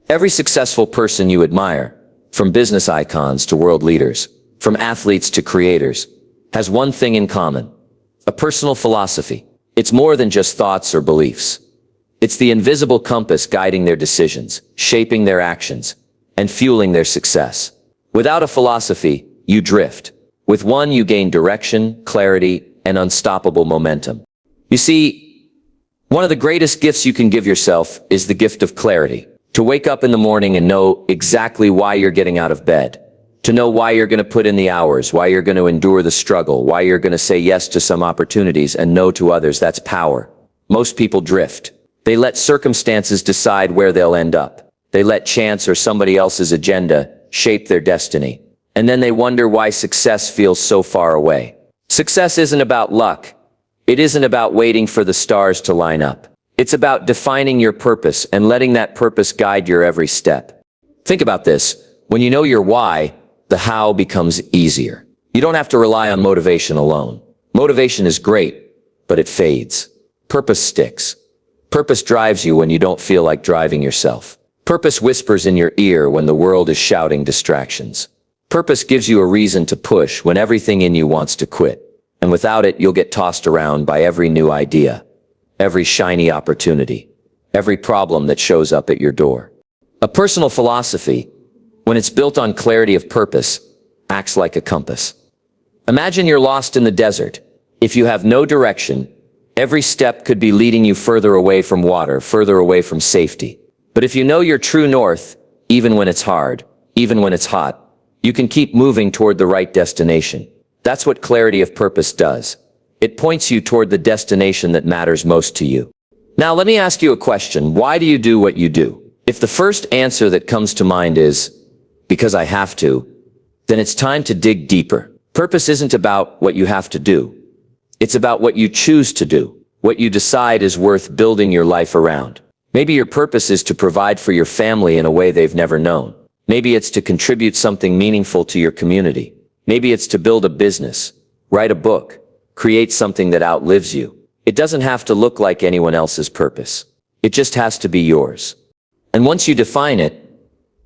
Every successful person you admire, from business icons to world leaders, from athletes to creators, has one thing in common: a personal philosophy. It's more than just thoughts or beliefs. It's the invisible compass guiding their decisions, shaping their actions, and fueling their success. Without a philosophy, you drift. With one, you gain direction, clarity, and unstoppable momentum. You see, one of the greatest gifts you can give yourself is the gift of clarity. To wake up in the morning and know exactly why you're getting out of bed. To know why you're going to put in the hours, why you're going to endure the struggle, why you're going to say yes to some opportunities and no to others. That's power. Most people drift. They let circumstances decide where they'll end up. They let chance or somebody else's agenda shape their destiny. And then they wonder why success feels so far away. Success isn't about luck. It isn't about waiting for the stars to line up. It's about defining your purpose and letting that purpose guide your every step. Think about this. When you know your why, the how becomes easier. You don't have to rely on motivation alone. Motivation is great, but it fades. Purpose sticks. Purpose drives you when you don't feel like driving yourself. Purpose whispers in your ear when the world is shouting distractions. Purpose gives you a reason to push when everything in you wants to quit. And without it, you'll get tossed around by every new idea, every shiny opportunity, every problem that shows up at your door. A personal philosophy, when it's built on clarity of purpose, acts like a compass. Imagine you're lost in the desert. If you have no direction, every step could be leading you further away from water, further away from safety. But if you know your true north, even when it's hard, even when it's hot, you can keep moving toward the right destination. That's what clarity of purpose does. It points you toward the destination that matters most to you. Now let me ask you a question. Why do you do what you do? If the first answer that comes to mind is, because I have to, then it's time to dig deeper. Purpose isn't about what you have to do. It's about what you choose to do, what you decide is worth building your life around. Maybe your purpose is to provide for your family in a way they've never known. Maybe it's to contribute something meaningful to your community. Maybe it's to build a business, write a book, create something that outlives you. It doesn't have to look like anyone else's purpose. It just has to be yours. And once you define it,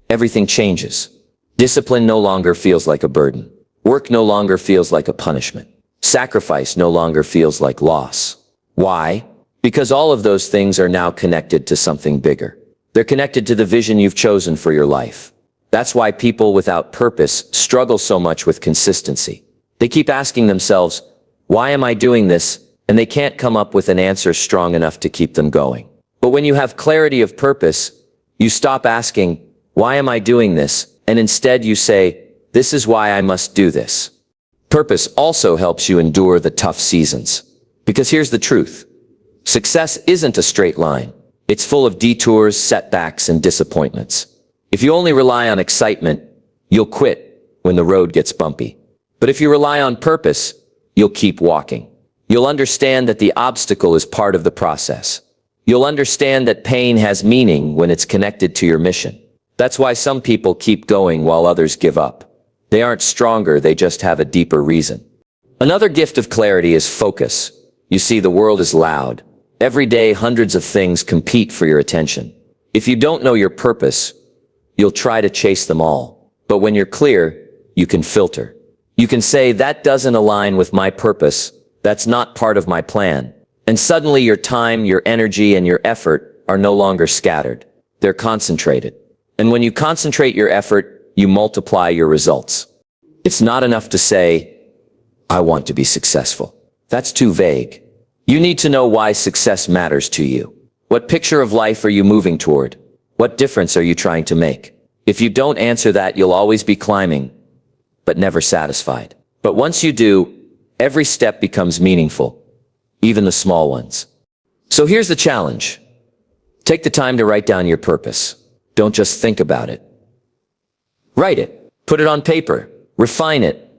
everything changes. Discipline no longer feels like a burden. Work no longer feels like a punishment. Sacrifice no longer feels like loss. Why? Because all of those things are now connected to something bigger. They're connected to the vision you've chosen for your life. That's why people without purpose struggle so much with consistency. They keep asking themselves, why am I doing this? And they can't come up with an answer strong enough to keep them going. But when you have clarity of purpose, you stop asking, why am I doing this? And instead you say, this is why I must do this. Purpose also helps you endure the tough seasons. Because here's the truth. Success isn't a straight line. It's full of detours, setbacks, and disappointments. If you only rely on excitement, you'll quit when the road gets bumpy. But if you rely on purpose, you'll keep walking. You'll understand that the obstacle is part of the process. You'll understand that pain has meaning when it's connected to your mission. That's why some people keep going while others give up. They aren't stronger, they just have a deeper reason. Another gift of clarity is focus. You see, the world is loud. Every day, hundreds of things compete for your attention. If you don't know your purpose, you'll try to chase them all. But when you're clear, you can filter. You can say, that doesn't align with my purpose. That's not part of my plan. And suddenly your time, your energy, and your effort are no longer scattered. They're concentrated. And when you concentrate your effort, you multiply your results. It's not enough to say, I want to be successful. That's too vague. You need to know why success matters to you. What picture of life are you moving toward? What difference are you trying to make? If you don't answer that, you'll always be climbing, but never satisfied. But once you do, every step becomes meaningful, even the small ones. So here's the challenge. Take the time to write down your purpose. Don't just think about it. Write it. Put it on paper. Refine it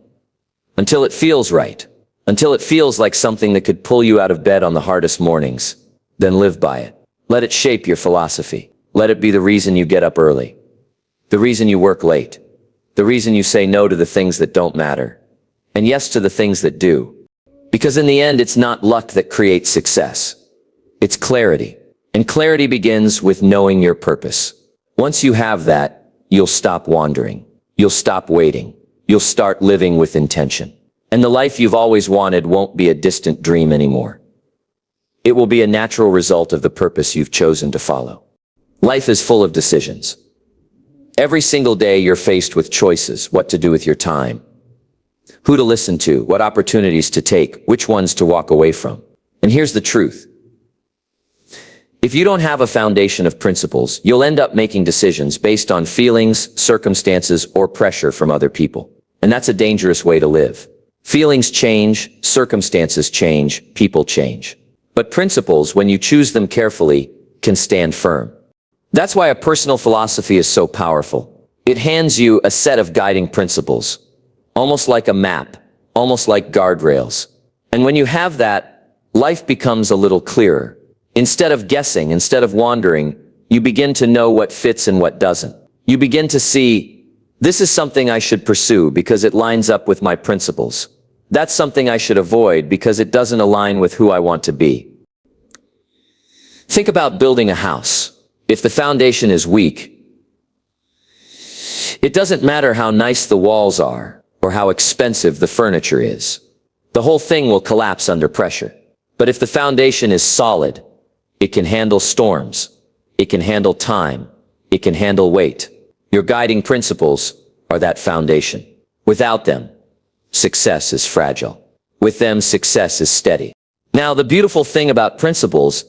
until it feels right. Until it feels like something that could pull you out of bed on the hardest mornings. Then live by it. Let it shape your philosophy. Let it be the reason you get up early. The reason you work late. The reason you say no to the things that don't matter. And yes to the things that do. Because in the end, it's not luck that creates success. It's clarity. And clarity begins with knowing your purpose. Once you have that, you'll stop wandering. You'll stop waiting. You'll start living with intention. And the life you've always wanted won't be a distant dream anymore. It will be a natural result of the purpose you've chosen to follow. Life is full of decisions. Every single day you're faced with choices, what to do with your time, who to listen to, what opportunities to take, which ones to walk away from. And here's the truth. If you don't have a foundation of principles, you'll end up making decisions based on feelings, circumstances, or pressure from other people. And that's a dangerous way to live. Feelings change, circumstances change, people change. But principles, when you choose them carefully, can stand firm. That's why a personal philosophy is so powerful. It hands you a set of guiding principles, almost like a map, almost like guardrails. And when you have that, life becomes a little clearer. Instead of guessing, instead of wandering, you begin to know what fits and what doesn't. You begin to see, this is something I should pursue because it lines up with my principles. That's something I should avoid because it doesn't align with who I want to be. Think about building a house. If the foundation is weak, it doesn't matter how nice the walls are or how expensive the furniture is. The whole thing will collapse under pressure. But if the foundation is solid, it can handle storms. It can handle time. It can handle weight. Your guiding principles are that foundation. Without them, success is fragile. With them, success is steady. Now, the beautiful thing about principles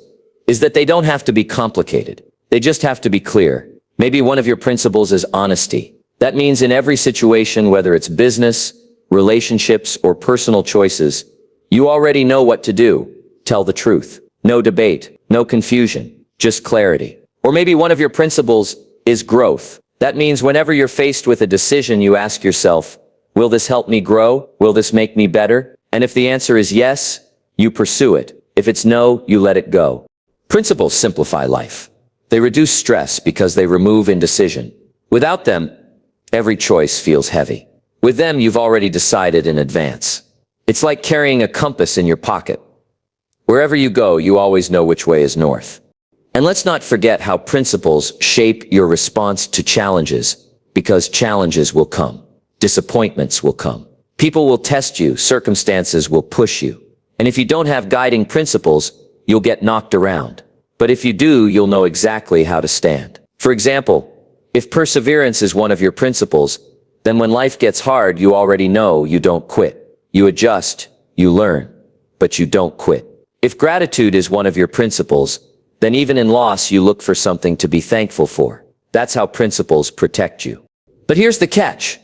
is that they don't have to be complicated. They just have to be clear. Maybe one of your principles is honesty. That means in every situation, whether it's business, relationships, or personal choices, you already know what to do. Tell the truth. No debate, no confusion, just clarity. Or maybe one of your principles is growth. That means whenever you're faced with a decision, you ask yourself, will this help me grow? Will this make me better? And if the answer is yes, you pursue it. If it's no, you let it go. Principles simplify life. They reduce stress because they remove indecision. Without them, every choice feels heavy. With them, you've already decided in advance. It's like carrying a compass in your pocket. Wherever you go, you always know which way is north. And let's not forget how principles shape your response to challenges, because challenges will come. Disappointments will come. People will test you. Circumstances will push you. And if you don't have guiding principles, you'll get knocked around. But if you do, you'll know exactly how to stand. For example, if perseverance is one of your principles, then when life gets hard, you already know you don't quit. You adjust, you learn, but you don't quit. If gratitude is one of your principles, then even in loss, you look for something to be thankful for. That's how principles protect you. But here's the catch.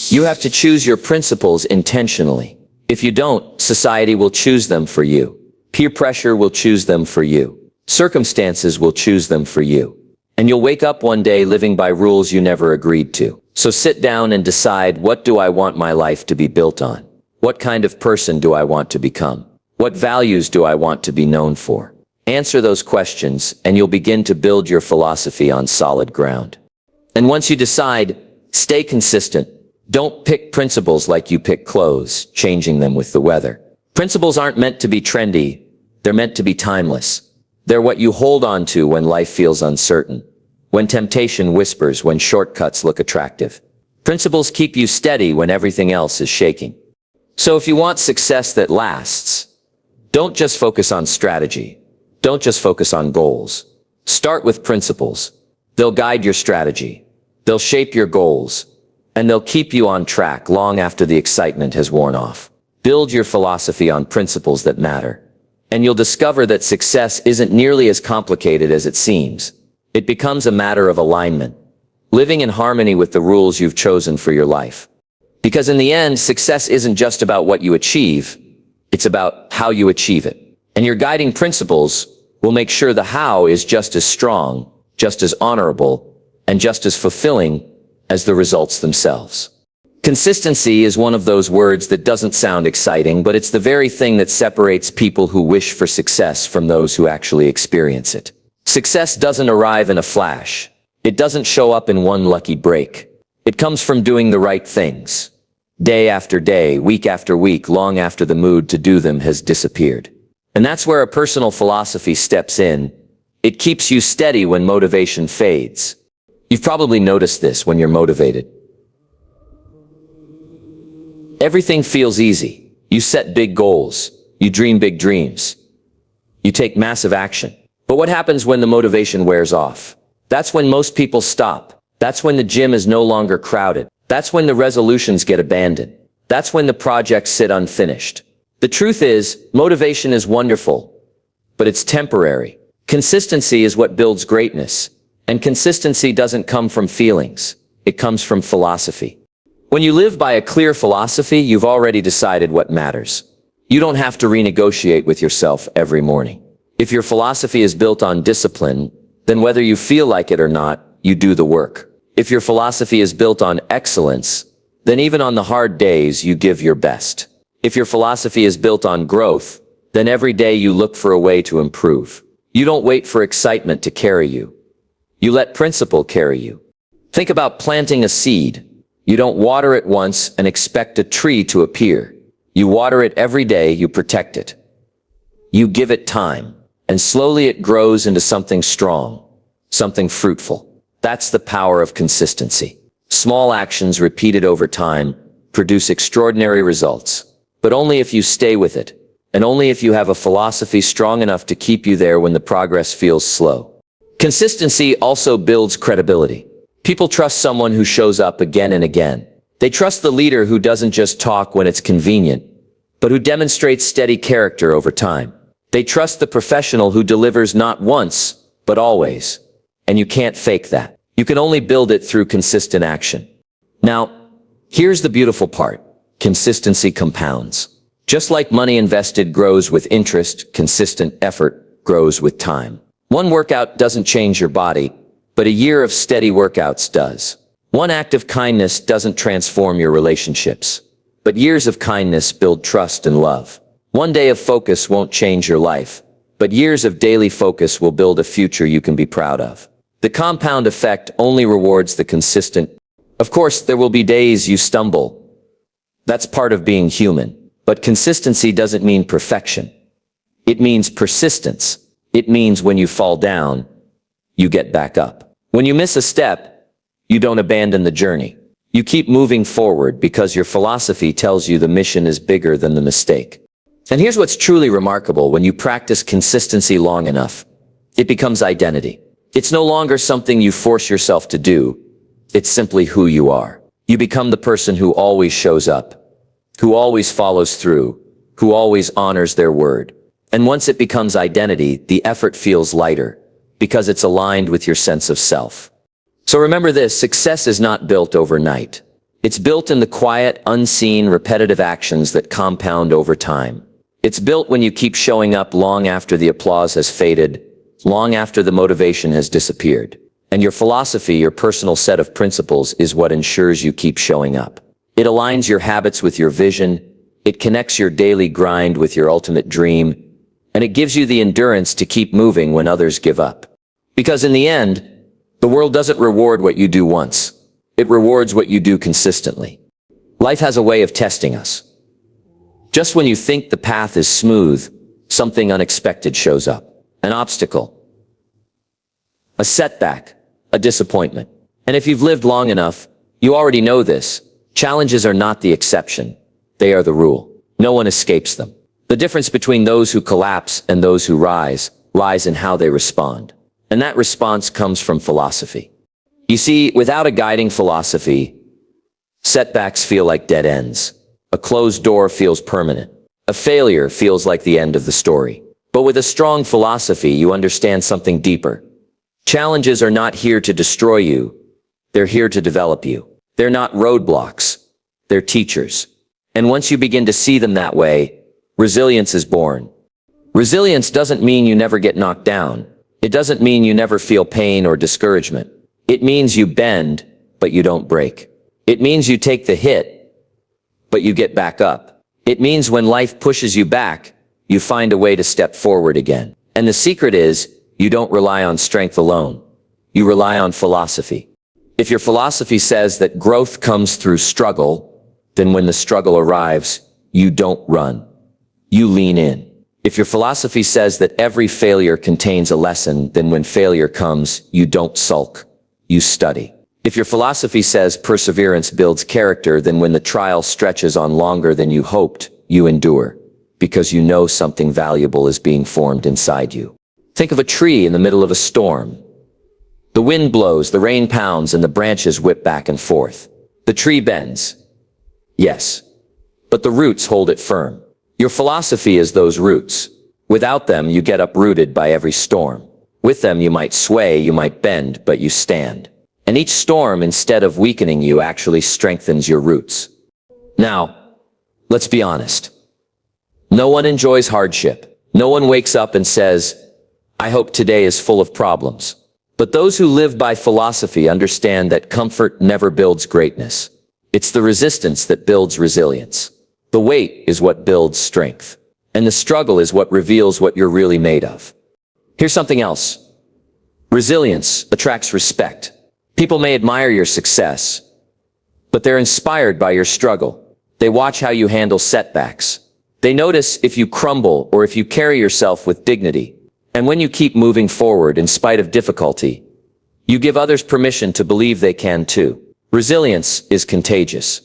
You have to choose your principles intentionally. If you don't, society will choose them for you. Peer pressure will choose them for you. Circumstances will choose them for you. And you'll wake up one day living by rules you never agreed to. So sit down and decide, what do I want my life to be built on? What kind of person do I want to become? What values do I want to be known for? Answer those questions, and you'll begin to build your philosophy on solid ground. And once you decide, stay consistent. Don't pick principles like you pick clothes, changing them with the weather. Principles aren't meant to be trendy. They're meant to be timeless. They're what you hold on to when life feels uncertain, when temptation whispers, when shortcuts look attractive. Principles keep you steady when everything else is shaking. So if you want success that lasts, don't just focus on strategy. Don't just focus on goals. Start with principles. They'll guide your strategy. They'll shape your goals. And they'll keep you on track long after the excitement has worn off. Build your philosophy on principles that matter. And you'll discover that success isn't nearly as complicated as it seems. It becomes a matter of alignment, living in harmony with the rules you've chosen for your life. Because in the end, success isn't just about what you achieve, it's about how you achieve it. And your guiding principles will make sure the how is just as strong, just as honorable, and just as fulfilling as the results themselves. Consistency is one of those words that doesn't sound exciting, but it's the very thing that separates people who wish for success from those who actually experience it. Success doesn't arrive in a flash. It doesn't show up in one lucky break. It comes from doing the right things. Day after day, week after week, long after the mood to do them has disappeared. And that's where a personal philosophy steps in. It keeps you steady when motivation fades. You've probably noticed this when you're motivated. Everything feels easy. You set big goals. You dream big dreams. You take massive action. But what happens when the motivation wears off? That's when most people stop. That's when the gym is no longer crowded. That's when the resolutions get abandoned. That's when the projects sit unfinished. The truth is, motivation is wonderful, but it's temporary. Consistency is what builds greatness. And consistency doesn't come from feelings. It comes from philosophy. When you live by a clear philosophy, you've already decided what matters. You don't have to renegotiate with yourself every morning. If your philosophy is built on discipline, then whether you feel like it or not, you do the work. If your philosophy is built on excellence, then even on the hard days, you give your best. If your philosophy is built on growth, then every day you look for a way to improve. You don't wait for excitement to carry you. You let principle carry you. Think about planting a seed. You don't water it once and expect a tree to appear. You water it every day, you protect it. You give it time, and slowly it grows into something strong, something fruitful. That's the power of consistency. Small actions repeated over time produce extraordinary results, but only if you stay with it, and only if you have a philosophy strong enough to keep you there when the progress feels slow. Consistency also builds credibility. People trust someone who shows up again and again. They trust the leader who doesn't just talk when it's convenient, but who demonstrates steady character over time. They trust the professional who delivers not once, but always. And you can't fake that. You can only build it through consistent action. Now, here's the beautiful part. Consistency compounds. Just like money invested grows with interest, consistent effort grows with time. One workout doesn't change your body, but a year of steady workouts does. One act of kindness doesn't transform your relationships, but years of kindness build trust and love. One day of focus won't change your life, but years of daily focus will build a future you can be proud of. The compound effect only rewards the consistent. Of course, there will be days you stumble. That's part of being human. But consistency doesn't mean perfection. It means persistence. It means when you fall down, you get back up. When you miss a step, you don't abandon the journey. You keep moving forward because your philosophy tells you the mission is bigger than the mistake. And here's what's truly remarkable: when you practice consistency long enough, it becomes identity. It's no longer something you force yourself to do. It's simply who you are. You become the person who always shows up, who always follows through, who always honors their word. And once it becomes identity, the effort feels lighter because it's aligned with your sense of self. So remember this: success is not built overnight. It's built in the quiet, unseen, repetitive actions that compound over time. It's built when you keep showing up long after the applause has faded, long after the motivation has disappeared. And your philosophy, your personal set of principles, is what ensures you keep showing up. It aligns your habits with your vision, it connects your daily grind with your ultimate dream, and it gives you the endurance to keep moving when others give up. Because in the end, the world doesn't reward what you do once. It rewards what you do consistently. Life has a way of testing us. Just when you think the path is smooth, something unexpected shows up. An obstacle, a setback, a disappointment. And if you've lived long enough, you already know this. Challenges are not the exception. They are the rule. No one escapes them. The difference between those who collapse and those who rise lies in how they respond. And that response comes from philosophy. You see, without a guiding philosophy, setbacks feel like dead ends. A closed door feels permanent. A failure feels like the end of the story. But with a strong philosophy, you understand something deeper. Challenges are not here to destroy you. They're here to develop you. They're not roadblocks. They're teachers. And once you begin to see them that way, resilience is born. Resilience doesn't mean you never get knocked down. It doesn't mean you never feel pain or discouragement. It means you bend, but you don't break. It means you take the hit, but you get back up. It means when life pushes you back, you find a way to step forward again. And the secret is, you don't rely on strength alone. You rely on philosophy. If your philosophy says that growth comes through struggle, then when the struggle arrives, you don't run. You lean in. If your philosophy says that every failure contains a lesson, then when failure comes, you don't sulk, you study. If your philosophy says perseverance builds character, then when the trial stretches on longer than you hoped, you endure, because you know something valuable is being formed inside you. Think of a tree in the middle of a storm. The wind blows, the rain pounds, and the branches whip back and forth. The tree bends. Yes, but the roots hold it firm. Your philosophy is those roots. Without them, you get uprooted by every storm. With them, you might sway, you might bend, but you stand. And each storm, instead of weakening you, actually strengthens your roots. Now, let's be honest. No one enjoys hardship. No one wakes up and says, "I hope today is full of problems." But those who live by philosophy understand that comfort never builds greatness. It's the resistance that builds resilience. The weight is what builds strength. And the struggle is what reveals what you're really made of. Here's something else. Resilience attracts respect. People may admire your success, but they're inspired by your struggle. They watch how you handle setbacks. They notice if you crumble or if you carry yourself with dignity. And when you keep moving forward in spite of difficulty, you give others permission to believe they can too. Resilience is contagious.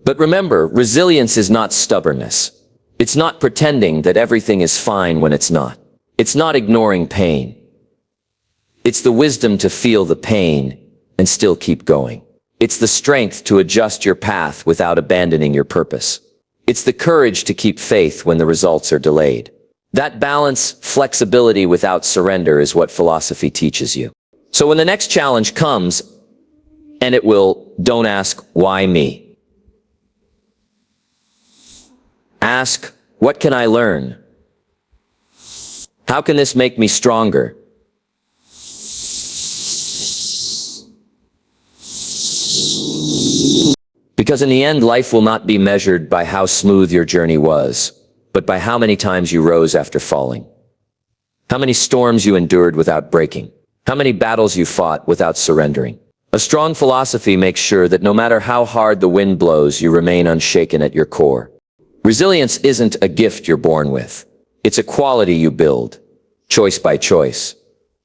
But remember, resilience is not stubbornness. It's not pretending that everything is fine when it's not. It's not ignoring pain. It's the wisdom to feel the pain and still keep going. It's the strength to adjust your path without abandoning your purpose. It's the courage to keep faith when the results are delayed. That balance, flexibility without surrender is what philosophy teaches you. So when the next challenge comes, and it will, don't ask, why me? Ask, what can I learn? How can this make me stronger? Because in the end, life will not be measured by how smooth your journey was, but by how many times you rose after falling. How many storms you endured without breaking. How many battles you fought without surrendering. A strong philosophy makes sure that no matter how hard the wind blows, you remain unshaken at your core. Resilience isn't a gift you're born with. It's a quality you build, choice by choice,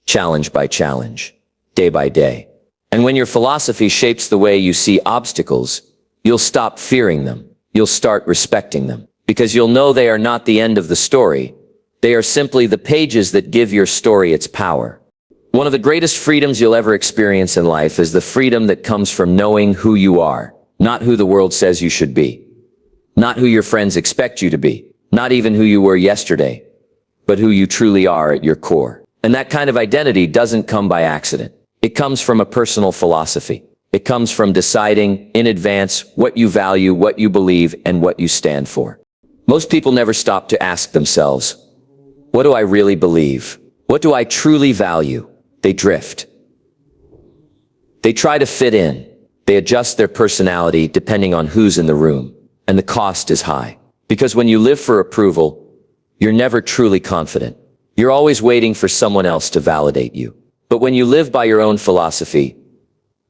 challenge by challenge, day by day. And when your philosophy shapes the way you see obstacles, you'll stop fearing them. You'll start respecting them. Because you'll know they are not the end of the story. They are simply the pages that give your story its power. One of the greatest freedoms you'll ever experience in life is the freedom that comes from knowing who you are, not who the world says you should be, not who your friends expect you to be, not even who you were yesterday, but who you truly are at your core. And that kind of identity doesn't come by accident. It comes from a personal philosophy. It comes from deciding in advance what you value, what you believe, and what you stand for. Most people never stop to ask themselves, what do I really believe? What do I truly value? They drift. They try to fit in. They adjust their personality depending on who's in the room. And the cost is high. Because when you live for approval, you're never truly confident. You're always waiting for someone else to validate you. But when you live by your own philosophy,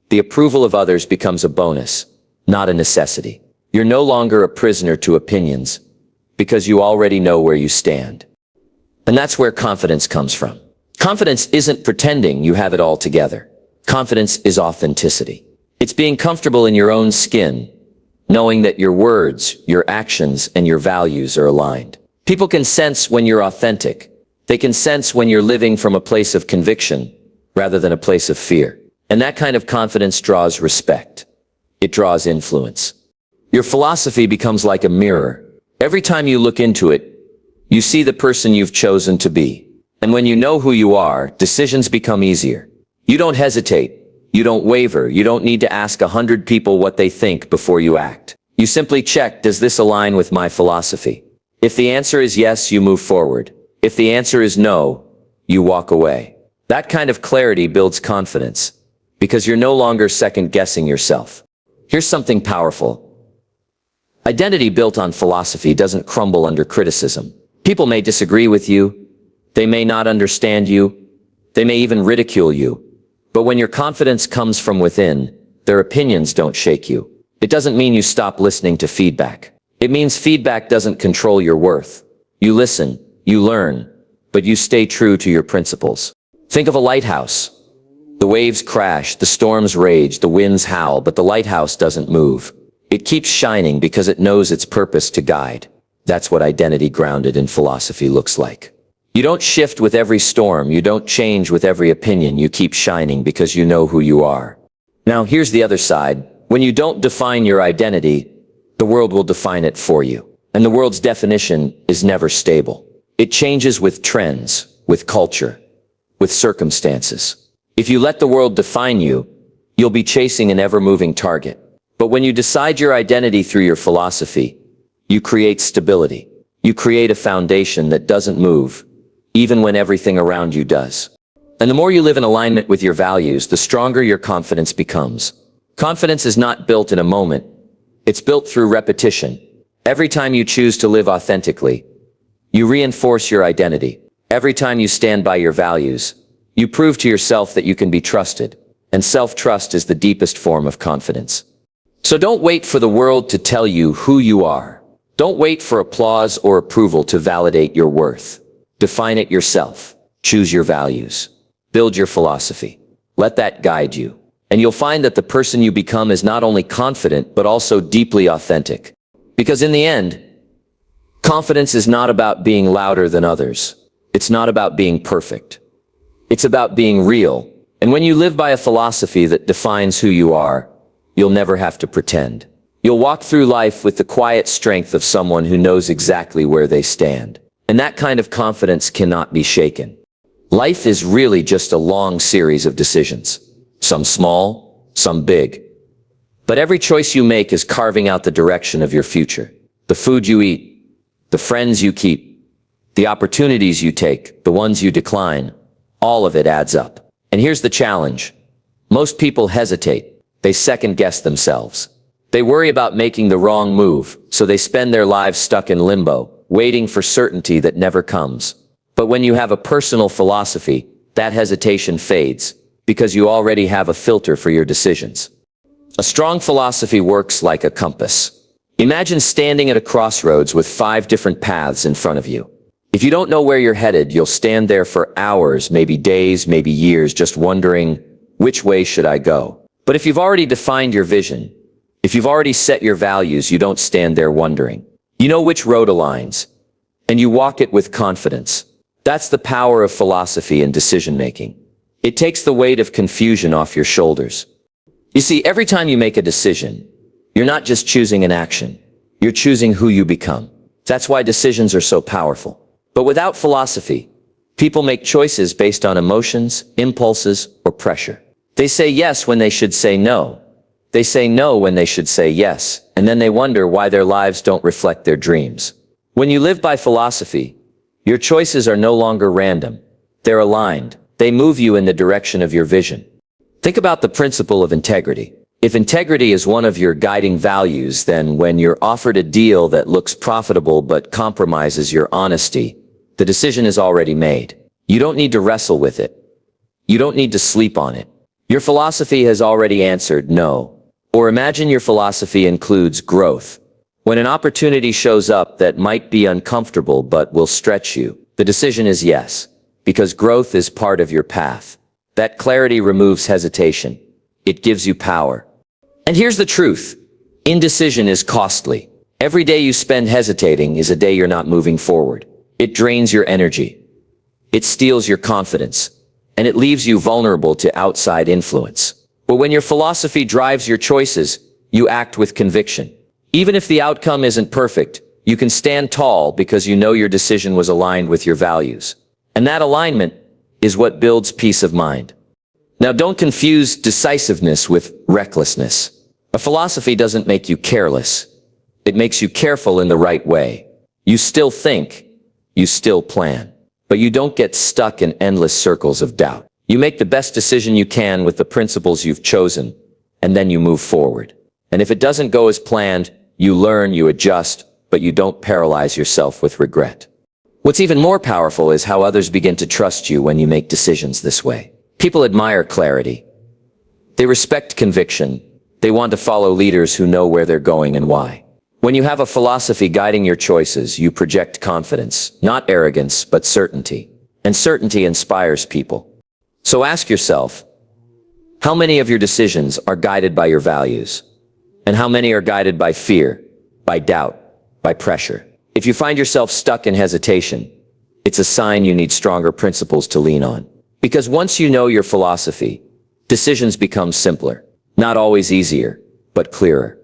the approval of others becomes a bonus, not a necessity. You're no longer a prisoner to opinions, because you already know where you stand. And that's where confidence comes from. Confidence isn't pretending you have it all together. Confidence is authenticity. It's being comfortable in your own skin, knowing that your words, your actions, and your values are aligned. People can sense when you're authentic. They can sense when you're living from a place of conviction rather than a place of fear. And that kind of confidence draws respect. It draws influence. Your philosophy becomes like a mirror. Every time you look into it, you see the person you've chosen to be. And when you know who you are, decisions become easier. You don't hesitate. You don't waver. You don't need to ask 100 people what they think before you act. You simply check, does this align with my philosophy? If the answer is yes, you move forward. If the answer is no, you walk away. That kind of clarity builds confidence, because you're no longer second-guessing yourself. Here's something powerful. Identity built on philosophy doesn't crumble under criticism. People may disagree with you. They may not understand you. They may even ridicule you. But when your confidence comes from within, their opinions don't shake you. It doesn't mean you stop listening to feedback. It means feedback doesn't control your worth. You listen, you learn, but you stay true to your principles. Think of a lighthouse. The waves crash, the storms rage, the winds howl, but the lighthouse doesn't move. It keeps shining because it knows its purpose to guide. That's what identity grounded in philosophy looks like. You don't shift with every storm, you don't change with every opinion, you keep shining because you know who you are. Now here's the other side. When you don't define your identity, the world will define it for you. And the world's definition is never stable. It changes with trends, with culture, with circumstances. If you let the world define you, you'll be chasing an ever-moving target. But when you decide your identity through your philosophy, you create stability. You create a foundation that doesn't move, even when everything around you does. And the more you live in alignment with your values, the stronger your confidence becomes. Confidence is not built in a moment. It's built through repetition. Every time you choose to live authentically, you reinforce your identity. Every time you stand by your values, you prove to yourself that you can be trusted. And self-trust is the deepest form of confidence. So don't wait for the world to tell you who you are. Don't wait for applause or approval to validate your worth. Define it yourself. Choose your values. Build your philosophy. Let that guide you. And you'll find that the person you become is not only confident, but also deeply authentic. Because in the end, confidence is not about being louder than others. It's not about being perfect. It's about being real. And when you live by a philosophy that defines who you are, you'll never have to pretend. You'll walk through life with the quiet strength of someone who knows exactly where they stand. And that kind of confidence cannot be shaken. Life is really just a long series of decisions. Some small, some big. But every choice you make is carving out the direction of your future. The food you eat, the friends you keep, the opportunities you take, the ones you decline, all of it adds up. And here's the challenge. Most people hesitate. They second-guess themselves. They worry about making the wrong move, so they spend their lives stuck in limbo, waiting for certainty that never comes. But when you have a personal philosophy, that hesitation fades, because you already have a filter for your decisions. A strong philosophy works like a compass. Imagine standing at a crossroads with 5 different paths in front of you. If you don't know where you're headed, you'll stand there for hours, maybe days, maybe years, just wondering, which way should I go? But if you've already defined your vision, if you've already set your values, you don't stand there wondering. You know which road aligns, and you walk it with confidence. That's the power of philosophy and decision-making. It takes the weight of confusion off your shoulders. You see, every time you make a decision, you're not just choosing an action. You're choosing who you become. That's why decisions are so powerful. But without philosophy, people make choices based on emotions, impulses, or pressure. They say yes when they should say no. They say no when they should say yes, and then they wonder why their lives don't reflect their dreams. When you live by philosophy, your choices are no longer random. They're aligned. They move you in the direction of your vision. Think about the principle of integrity. If integrity is one of your guiding values, then when you're offered a deal that looks profitable but compromises your honesty, the decision is already made. You don't need to wrestle with it. You don't need to sleep on it. Your philosophy has already answered no. Or imagine your philosophy includes growth. When an opportunity shows up that might be uncomfortable but will stretch you, the decision is yes, because growth is part of your path. That clarity removes hesitation. It gives you power. And here's the truth. Indecision is costly. Every day you spend hesitating is a day you're not moving forward. It drains your energy. It steals your confidence. And it leaves you vulnerable to outside influence. But when your philosophy drives your choices, you act with conviction. Even if the outcome isn't perfect, you can stand tall because you know your decision was aligned with your values. And that alignment is what builds peace of mind. Now don't confuse decisiveness with recklessness. A philosophy doesn't make you careless. It makes you careful in the right way. You still think, you still plan, but you don't get stuck in endless circles of doubt. You make the best decision you can with the principles you've chosen, and then you move forward. And if it doesn't go as planned, you learn, you adjust, but you don't paralyze yourself with regret. What's even more powerful is how others begin to trust you when you make decisions this way. People admire clarity. They respect conviction. They want to follow leaders who know where they're going and why. When you have a philosophy guiding your choices, you project confidence, not arrogance, but certainty. And certainty inspires people. So ask yourself, how many of your decisions are guided by your values? And how many are guided by fear, by doubt, by pressure? If you find yourself stuck in hesitation, it's a sign you need stronger principles to lean on. Because once you know your philosophy, decisions become simpler. Not always easier, but clearer.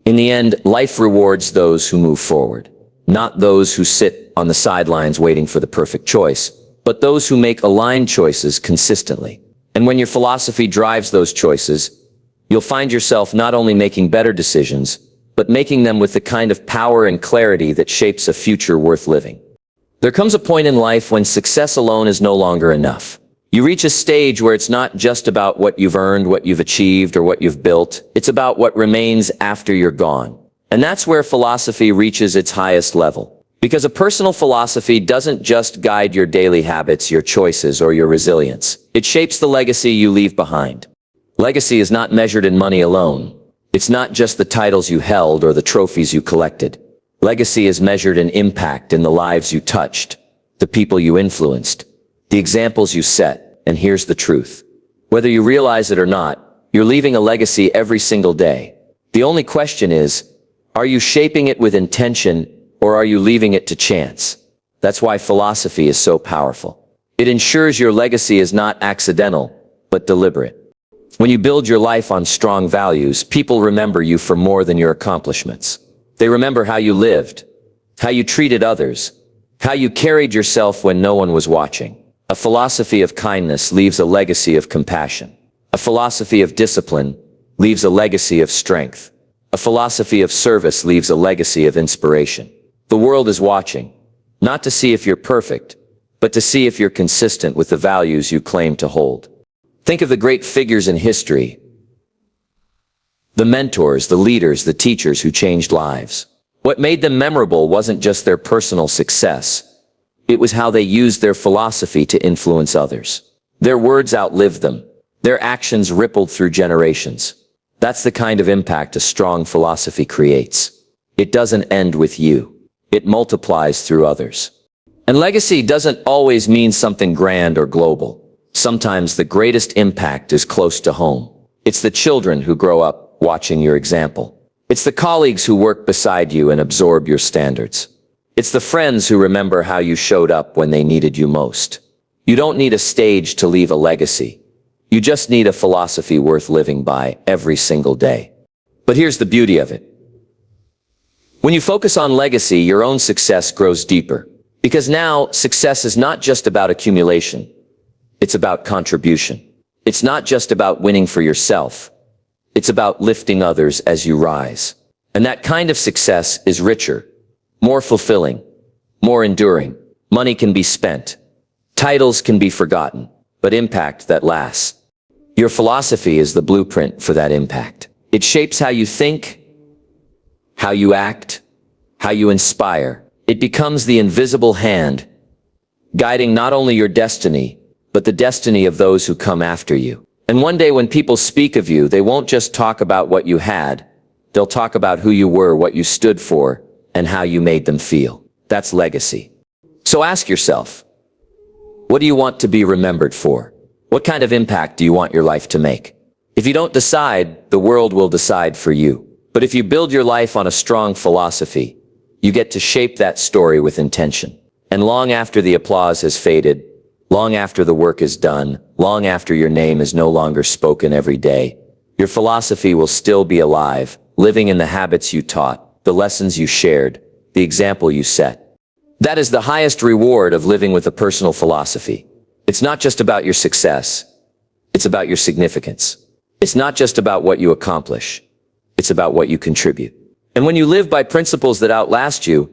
In the end, life rewards those who move forward. Not those who sit on the sidelines waiting for the perfect choice, but those who make aligned choices consistently. And when your philosophy drives those choices, you'll find yourself not only making better decisions, but making them with the kind of power and clarity that shapes a future worth living. There comes a point in life when success alone is no longer enough. You reach a stage where it's not just about what you've earned, what you've achieved, or what you've built. It's about what remains after you're gone. And that's where philosophy reaches its highest level. Because a personal philosophy doesn't just guide your daily habits, your choices, or your resilience. It shapes the legacy you leave behind. Legacy is not measured in money alone. It's not just the titles you held or the trophies you collected. Legacy is measured in impact in the lives you touched, the people you influenced, the examples you set. And here's the truth. Whether you realize it or not, you're leaving a legacy every single day. The only question is, are you shaping it with intention, or are you leaving it to chance? That's why philosophy is so powerful. It ensures your legacy is not accidental, but deliberate. When you build your life on strong values, people remember you for more than your accomplishments. They remember how you lived, how you treated others, how you carried yourself when no one was watching. A philosophy of kindness leaves a legacy of compassion. A philosophy of discipline leaves a legacy of strength. A philosophy of service leaves a legacy of inspiration. The world is watching, not to see if you're perfect, but to see if you're consistent with the values you claim to hold. Think of the great figures in history. The mentors, the leaders, the teachers who changed lives. What made them memorable wasn't just their personal success. It was how they used their philosophy to influence others. Their words outlived them. Their actions rippled through generations. That's the kind of impact a strong philosophy creates. It doesn't end with you. It multiplies through others. And legacy doesn't always mean something grand or global. Sometimes the greatest impact is close to home. It's the children who grow up watching your example. It's the colleagues who work beside you and absorb your standards. It's the friends who remember how you showed up when they needed you most. You don't need a stage to leave a legacy. You just need a philosophy worth living by every single day. But here's the beauty of it. When you focus on legacy, your own success grows deeper. Because now, success is not just about accumulation. It's about contribution. It's not just about winning for yourself. It's about lifting others as you rise. And that kind of success is richer, more fulfilling, more enduring. Money can be spent. Titles can be forgotten, but impact that lasts. Your philosophy is the blueprint for that impact. It shapes how you think, how you act, how you inspire. It becomes the invisible hand, guiding not only your destiny, but the destiny of those who come after you. And one day when people speak of you, they won't just talk about what you had. They'll talk about who you were, what you stood for, and how you made them feel. That's legacy. So ask yourself, what do you want to be remembered for? What kind of impact do you want your life to make? If you don't decide, the world will decide for you. But if you build your life on a strong philosophy, you get to shape that story with intention. And long after the applause has faded, long after the work is done, long after your name is no longer spoken every day, your philosophy will still be alive, living in the habits you taught, the lessons you shared, the example you set. That is the highest reward of living with a personal philosophy. It's not just about your success. It's about your significance. It's not just about what you accomplish. It's about what you contribute. And when you live by principles that outlast you,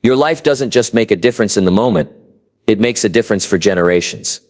your life doesn't just make a difference in the moment. It makes a difference for generations.